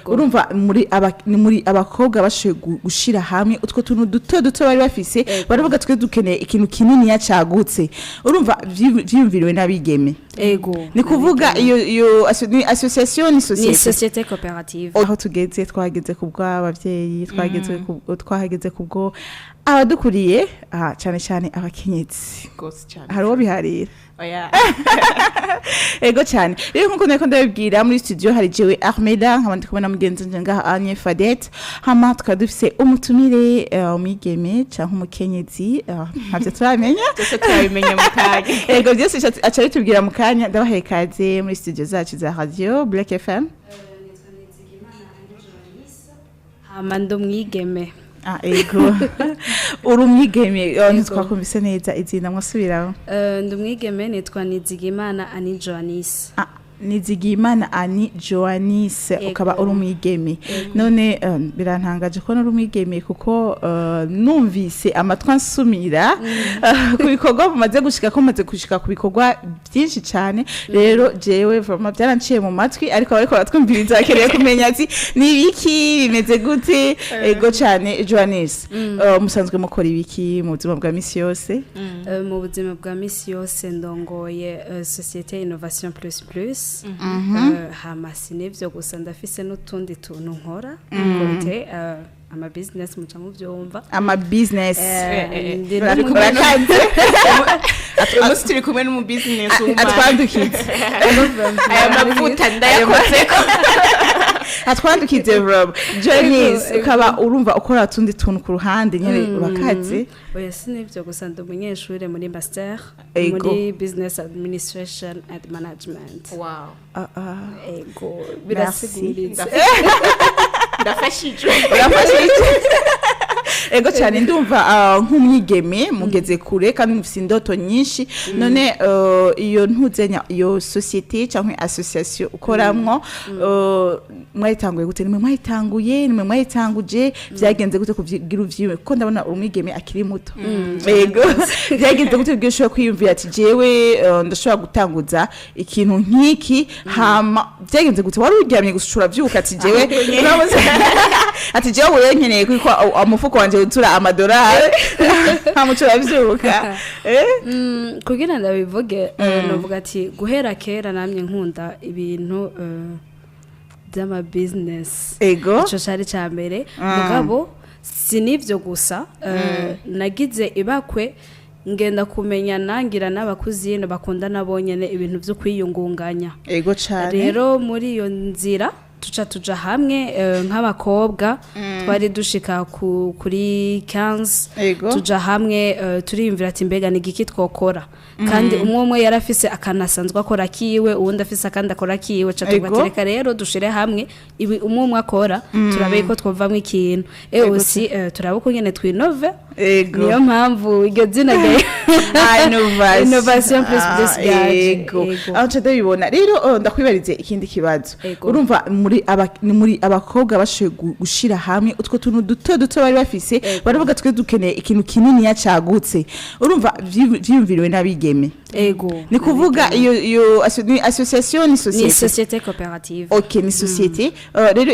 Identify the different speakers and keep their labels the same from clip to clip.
Speaker 1: urumva muri abakobwa bashoboye gushira hamwe utwo tuntu duto bari bafise baravuga twe dukeneye ikintu kinini yacagutse urumva vyiyumviriwe n'abigeme ni kuvuga iyo association ni
Speaker 2: société coopérative
Speaker 1: aho tugeze twageze ku bw'abavyeyi twahageze kubwo abadukuriye cyane abakenyezi hari uwo biharira ego cyane rero nkuko nako ndabibwira muri studio hari jewe Ahmeda nkabandi kubona mugenzi ngaha Anye Fadet hama tukadufise umutumire umigeme cyangwa umukenyezi ntabyo turamenya
Speaker 3: turabimenya mu kanya
Speaker 1: ego byose acha bitubwira mu kanya ndabahaye kaze muri studio zacu za radio Black FM
Speaker 2: hama ndumwigeme
Speaker 1: ego urumwigeme ntitwakumvise neza izina mwasubiraho
Speaker 2: ndumwigeme nitwa Nizigimana Ani Joanis
Speaker 1: Nizigimana Ani Joanis ukaba urumwigeme none birantangaje ko urumwigeme kuko numvise amatwa nsumira ku bikorwa bumaze gushika ku bikorwa byinshi cyane rero jewe vraiment byaranciye mu matwi ariko bariko batwumviriza akeneye kumenya ati nibiki bimeze gute ego cyane Joanis musanzwe mukora ibiki mu buzima bwa misi yose
Speaker 2: mu buzima bwa misi yose ndongoye société innovation plus hamasi nivyo gusa ndafise n'utundi tuntu nkora kote ama business muca mu byumva
Speaker 1: ama business
Speaker 3: umunsi turi kumwe n'umu business
Speaker 1: atwandukize
Speaker 3: aya mavuta ndayakozeko
Speaker 1: atwandukize Rob Joanis ukaba urumva ukora tundi tuntu ku ruhande nyene urakaze
Speaker 2: oya sinivyo gusa ndumunyeshure muri master muri business administration and management ego birasiguriza
Speaker 3: ndafashije
Speaker 1: ego cyane ndumva nk'umwigeme mugeze kure kandi mufite indoto nyinshi none iyo ntuzenya iyo société cyangwa association ukoramwo mwayitanguye gute nimwe mwayitanguje byagenze gute kugira uvyiwe ko ndabona umwigeme akiri muto ego byagenze gute bwishoye kwiyumvira ati jewe ndashobora gutanguza ikintu nk'iki hama byagenze gute wari uryamye gushura vyuka ati jewe ati jewe nkeneye kuko amufuko wanje utura amadolari hamutura bizuka
Speaker 2: kugira ndabivuge novuga ati guhera kera namye nkunda ibintu by'ama business
Speaker 1: ego
Speaker 2: ico cari ca mbere mugabo sinivyo gusa nagize ibakwe ngenda kumenya nangira n'abakuzine bakunda nabonyene ibintu byo kwiyungunganya
Speaker 1: ego cyane
Speaker 2: rero muri iyo nzira tuja hamwe nk'abakobwa twari dushika kuri 15 tuja hamwe turiyumvira ati mbega ni giki twokora kandi umwe yarafise akanasanzwe akora kiwe uwundi afise akandi akora kiwe catubatereka rero dushire hamwe ibi umwe akora turabe ko twovamwe ikintu aussi turabe ko nyene twinove niyo mpamvu iryo zina rye innovation plus
Speaker 1: ego aho ndabibona rero ndakwibarize ikindi kibazo urumva muri abakobwa bashoboye gushira hamwe utwo tuntu duto bari bafise baravuga twe dukeneye ikintu kinini yacagutse urumva vyiyumviriwe n'abigeme ni kuvuga iyo association ni
Speaker 2: société coopérative
Speaker 1: ni société rero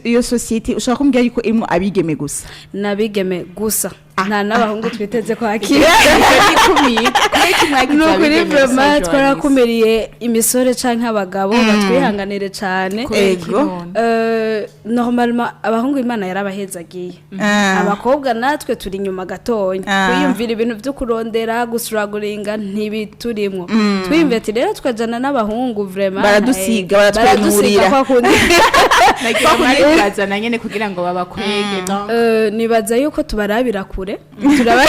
Speaker 1: iyo société ushaka kumbwira yuko imwe abigeme gusa
Speaker 2: nabigeme gusa nta n'abahungu twiteze kwakira nukuri vraiment twarakumiriye imisore canke abagabo batwihanganire cane normalement abahungu Imana yarabahezagiye abakobwa natwe turi nyuma gatonya twiyumvira ibintu byo kurondera gusuraguringa ntibiturimwo twiyumvira ati rero twajana n'abahungu vraiment
Speaker 1: baradusiga baratwenurira
Speaker 3: bazana nyene kugira ngo babakwege
Speaker 2: nibaza yuko tubarabira kure turaba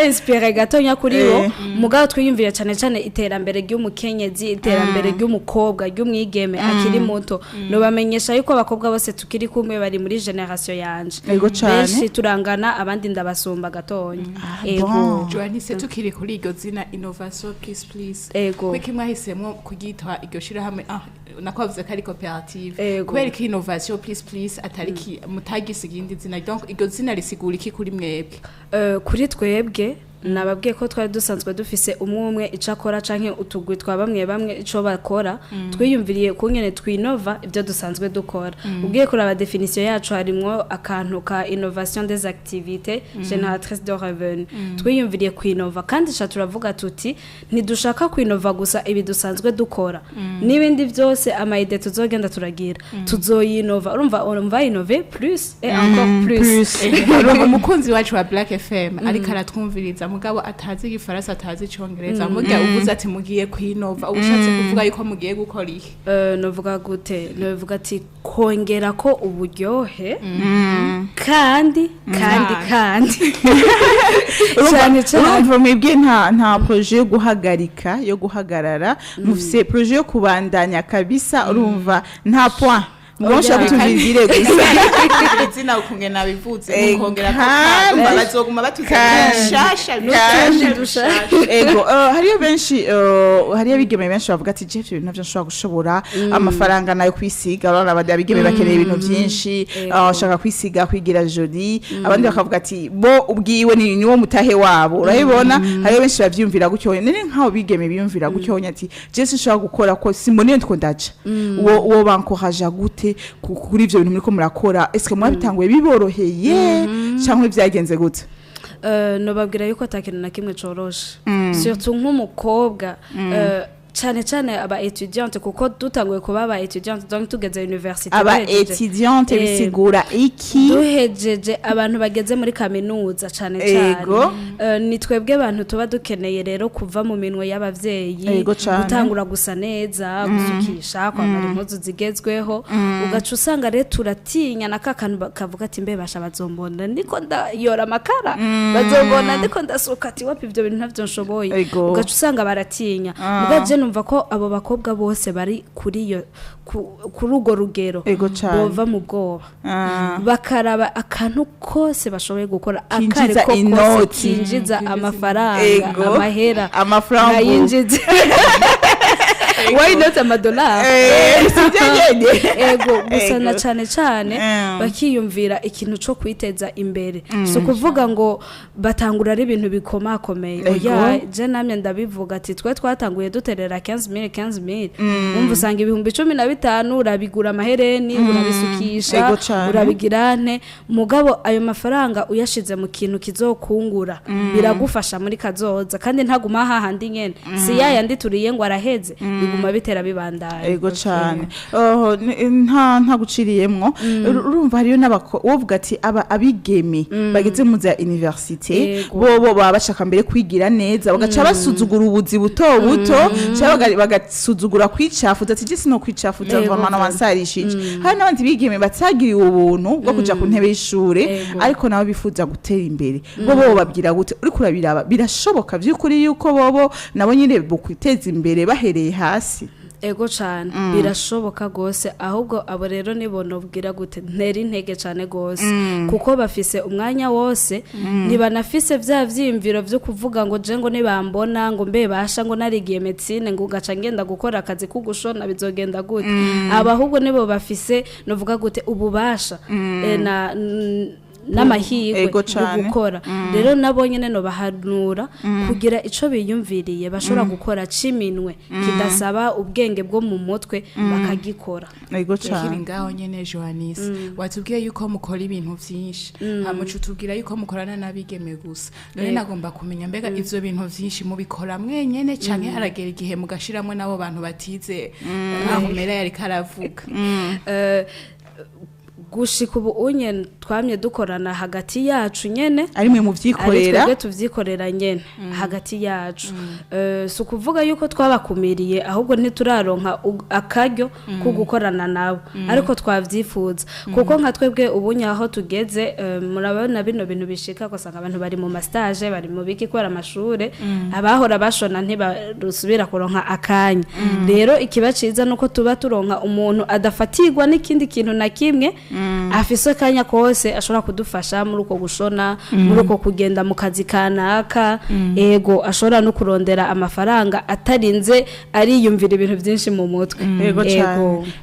Speaker 2: inspire gatonya kuri bo mugabo twiyumvira cyane iterambere ry'umukenyezi iterambere ry'umukobwa ry'umwigeme akiri muto no bamenyesha yuko abakobwa bose tukiri kumwe bari muri generation yanje benshi turangana abandi ndabasumba gatonya
Speaker 3: ego Joanis tukiri kuri iryo zina innovation please
Speaker 2: ego
Speaker 3: kwiki mwahisemo kugitwa iryo shira hamwe nakwavuze ko ari cooperative kubera ko innovation please atari mutagise igindi zina donc iryo zina risigura iki kuri mwebwe
Speaker 2: kuri twebwe nababwiye ko twari dusanzwe dufise umwe icakora canke utugwi twa bamwe ico bakora twiyumviriye kungene twinova ibyo dusanzwe dukora ubwiye kuraba definition yacu harimwo akantu ka innovation des activités génératrices de revenus twiyumviriye kwinova kandi cha turavuga tuti ntidushaka kwinova gusa ibi dusanzwe dukora n'ibindi byose amaide tuzogenda turagira tuzoyinova urumva innover plus et encore plus
Speaker 3: umukunzi wacu wa Black FM ariko aratwumviriza mugabo atazi igifaransa atazi icongereza mugiye uvuze ati mugiye kwinova ubushatse kuvuga yuko mugiye gukora iki
Speaker 2: novuga gute novuga ati kongera ko uburyohe kandi
Speaker 1: urumva mwebwe nta projet yo guhagarika yo guhagarara mufise projet yo kubandanya kabisa urumva nta point Mwosha kutuvizire gusa
Speaker 3: izina ukunge nabivuze mukongera ko bazoguma batuzashasha
Speaker 1: ego hariyo benshi hariyo bigeme benshi bavuga ati Jeff ibintu navyo nshobora gushobora amafaranga nayo kwisiga abana abigeme bakeneye ibintu byinshi ashaka kwisiga kwigira joli abandi bakavuga ati bo ubwiwe ni wo mutahe wabo urayibona hariyo benshi bavyumvira gutyo nene nkaho bigeme biyumvira gutyo ati Jeff nshobora gukora ko simboneye ndiko ndaca wo bankoraja gute kuri ivyo bintu muriko murakora eske mwabitanguye biboroheye cyangwa byagenze gute
Speaker 2: no babwira yuko atakintu na kimwe coroshe surtout nk'umukobwa cyane aba étudiante kuko dutanguye kuba aba étudiante donc tugeze université
Speaker 1: aba étudiante bisigura iki
Speaker 2: duhejeje abantu bageze muri kaminuza cyane ni twebwe abantu tuba dukeneye rero kuva mu minwe y'abavyeyi gutangura gusa neza gusukisha kwambara impuzu zigezweho ugaca usanga rero turatinya nakakantu kavuga ati mbe basha bazombona ndiko ndayora amakara bazombona ndiko ndasuka ati wapi ivyo bintu ntavyo nshoboye ugaca usanga baratinya mugaje numva ko abo bakobwa bose bari kuri ugo rugero bova mu bwoba bakaraba akantu kose bashoboye gukora akariko kose kinjiza amafaranga amahera yinjiza why not amadolari ego gusa na cyane bakiyumvira ikintu cyo kwiteza imbere so kuvuga ngo batangura ari ibintu bikomakomeye oya je namye ndabivuga ati twe twatanguye duterera 15000 umva usanga ibihumbi 15 urabigura amahereni urabisukisha urabigirane mugabo ayo mafaranga uyashize mu kintu kizokungura biragufasha muri kazoza kandi ntaguma hahandi nyene si yayandi turiye ngo araheze biguma bitera bibandanye
Speaker 1: ego cyane nta guciriyemwo urumva hariyo wovuga ati abigeme bageze mu za université bo baba bashaka mbere kwigira neza bagaca basuzugura ubuzi buto cyangwa bagasuzugura kwicafuza ati je sino kwicafuza vamana wansarishije hari n'abandi bigeme batagiriwe ubuntu bwo kuja ku ntebe y'ishure ariko nabo bifuza gutera imbere bo babwira gute uri kurabiraba birashoboka by'ukuri yuko bobo nabo nyine bokwiteza imbere bahereye hasi
Speaker 2: ego cyane birashoboka gose ahubwo abo rero nibono bwira gute ntera intege cyane gose kuko bafise umwanya wose nibanafise vya vyimviro byo kuvuga ngo je ngo nibambona ngo mbe basha ngo narigiye medicine ngo gaca ngenda gukora akazi kugushona bizogenda gute abahubwo nibo bafise novuga gute ububasha n'amahirwe gukora rero nabo nyene no bahanura kugira ico biyumviriye bashobora gukora ciminwe kidasaba ubwenge bwo mu mutwe bakagikora
Speaker 1: ego cyane
Speaker 3: ngaho nyene Johannes watubwiye yuko mukora ibintu vyinshi hamucu tubwira yuko mukorana nabigeme gusa none nagomba kumenya mbega ivyo bintu vyinshi mubikora mwenyene canke haragera igihe mugashiramwe nabo bantu batize aho mera yari karavuga
Speaker 2: gushika ubu unye twamye dukorana hagati yacu nyene
Speaker 1: ari mwe muvyikorera
Speaker 2: ari tuvyikorera nyene hagati yacu so kuvuga yuko twabakumiriye ahubwo ntituraronka akaryo ko gukorana nabo ariko twavyifuza kuko nka twebwe ubunya aho tugeze murabona bino bintu bishika gusanga abantu bari mu stage bari mu biki kwara amashure abahora bashona ntibarusubira kuronka akanya rero ikibaciza nuko tuba turonka umuntu adafatirwa n'ikindi kintu na kimwe afise kanya kose ashobora kudufasha muri uko gushona muri uko kugenda mu kazi kanaka ego ashobora no kurondera amafaranga atarinze ariyumvira ibintu byinshi mu mutwe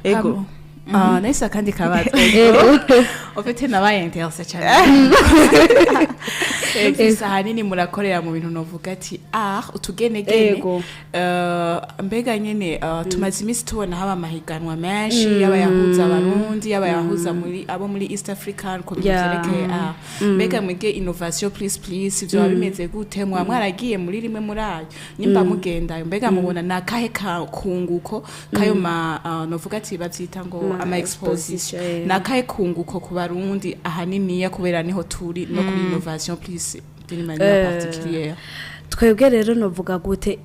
Speaker 1: ego
Speaker 3: nahise kandi kabaza ufite nabaye interese cyane Ese hanini murakorera mu bintu novuga ati utugenegene mbega nyene tumaze imisi tubona haba amahiganwa menshi y'abayahuza abarundi y'abayahuza muri abo muri East African ko byerekeye mbega mwige innovation please ivyo babimeze gute mwaragiye muri rimwe muri ayo nimba mugenda mbega mubona nakahe kunguko kayo novuga ati bavyita ngo ama exposition nakahe kunguko ku barundi ahanini ya kubera niho turi no kuri innovation please d'une manière particulière.
Speaker 2: Twebwe rero novuga gute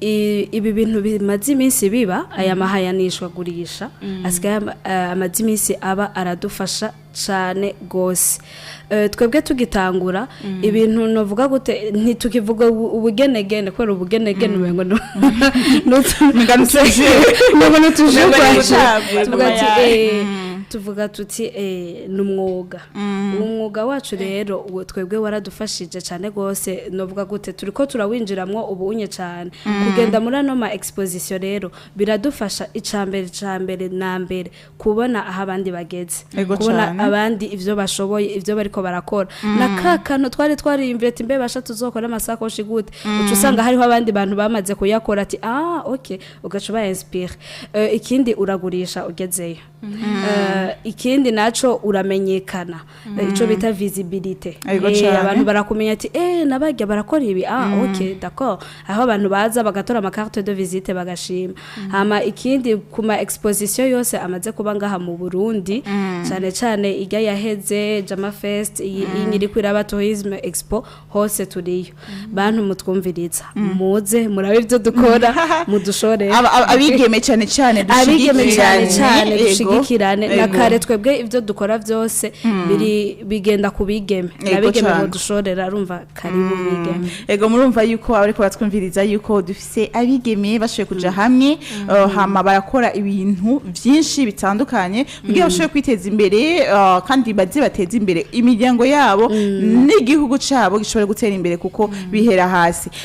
Speaker 2: ibi bintu bimaze iminsi biba aya mahayanishwa gurisha asigaye amaze iminsi aba aradufasha cyane gose. Twebwe tugitangura ibintu novuga gute ntitukivuga ubugenegene kwera ubugenegene ubengo tuvuga tuti numwuga umwuga wacu rero twebwe waradufashije cyane gose novuga gute turiko turawinjiramwo ubunye cyane kugenda muri ano ma exposition rero biradufasha icambere na mbere kubona aho abandi bageze kubona abandi ivyo bashoboye ivyo bariko barakora nakakano twari imvete imbe basha tuzokora amasakoshi gute ucusanga hariho abandi bantu bamaze kuyakora ati okay ugacuba inspire ikindi uragurisha ugezeyo ikindi naco uramenyekana ico bita visibility abantu barakumenya ati nabajya barakora ibi okay d'accord aho abantu baza bagatora ama carte de visite bagashima hama ikindi kuma exposition yose amaze kuba ngaha mu Burundi cyane ijya yaheze Jama Fest inyiri kwiraba tourism expo hose turiyo bantu mutwumviriza muze murabe ivyo dukora mudushore
Speaker 1: abigeme cyane
Speaker 2: dushigikirane nakare twebwe ivyo dukora vyose bigenda kubigeme nabigeme ngo dushorera arumva karibu bigeme
Speaker 1: ego murumva yuko abariko batwumviriza yuko dufise abigeme bashoye kuja hamwe hama barakora ibintu vyinshi bitandukanye kugira bashoye kwiteza imbere kandi bazi bateza imbere imiryango yabo n'igihugu cabo gishobora gutera imbere kuko bihera hasi